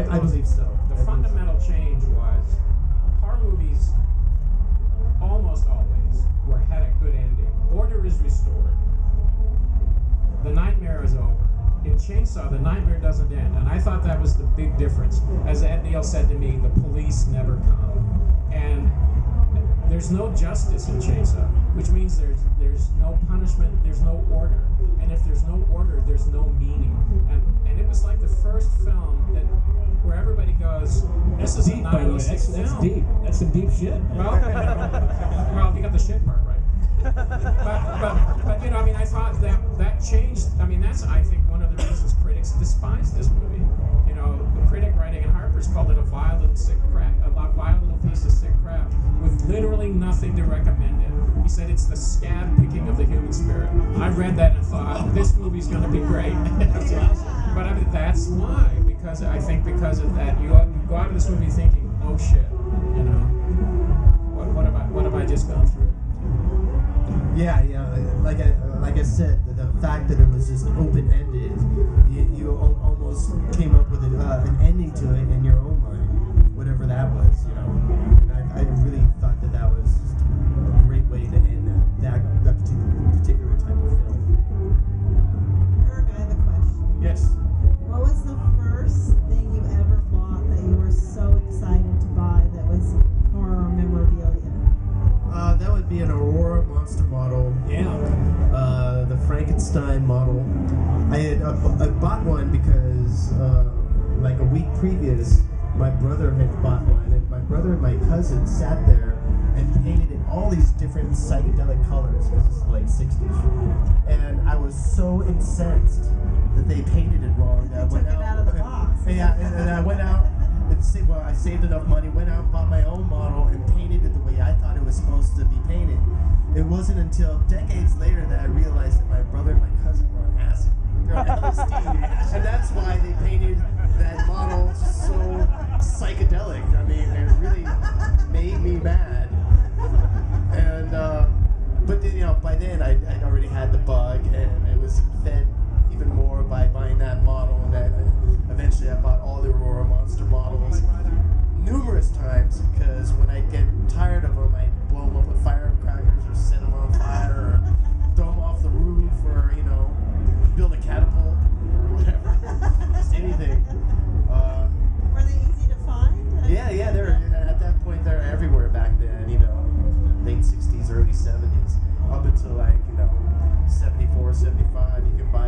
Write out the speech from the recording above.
I believe so. The fundamental change was horror movies almost always had a good ending. Order is restored. The nightmare is over. In Chainsaw, the nightmare doesn't end, and I thought that was the big difference. As Ed Neal said to me, the police never come, and there's no justice in Chainsaw, which means there's no punishment, there's no order, and if there's no order, there's no meaning. And it was like the first film that where everybody goes, "This is deep, by the way. That's deep. That's some deep shit. Well, you got the shit part right. But you know, I mean, I thought that changed. I mean, that's I think one of the reasons critics despise this movie. You know, the critic writing in Harper's called it a vile little piece of sick crap with literally nothing to recommend it. He said it's the scab picking of the human spirit. I read that and thought, oh, this movie's going to be great. But I mean, that's why, because I think because of that, you go out of this movie thinking, oh shit, you know, what have I just gone through? Yeah. Like I said, the fact that it was just open-ended, you almost came up with an ending to it in your own mind, whatever that was, you know. And I really thought that was just a great way to end that particular type of film. Kirk, I have a question. Yes. What was the first thing you ever bought that you were so excited to buy that was horror memorabilia? That would be an Aurora monster model. Yeah. The Frankenstein model. I bought one because like a week previous, my brother had bought one, and my brother and my cousin sat there and painted it all these different psychedelic colors. This is like 60s, and I was so incensed that they painted it wrong. That I went took it out of the box. Yeah, and I went out. I saved enough money, went out and bought my own model and painted it the way I thought it was supposed to be painted. It wasn't until decades later that I realized that my brother and my cousin were on acid. They're on LSD. And that's why they painted that model so psychedelic. I mean, it really made me mad. And, but you know, by then I'd already had the bug, and it was fed even more by buying that model, and then eventually I bought all the Aurora monster models numerous times, because when I get tired of them, I blow them up with firecrackers or set them on fire or throw them off the roof, or you know, build a catapult or whatever, just anything. Were they easy to find? Yeah, they're at that point they're everywhere back then, you know, late 60s, early 70s, up until like, you know, 74, 75, you can buy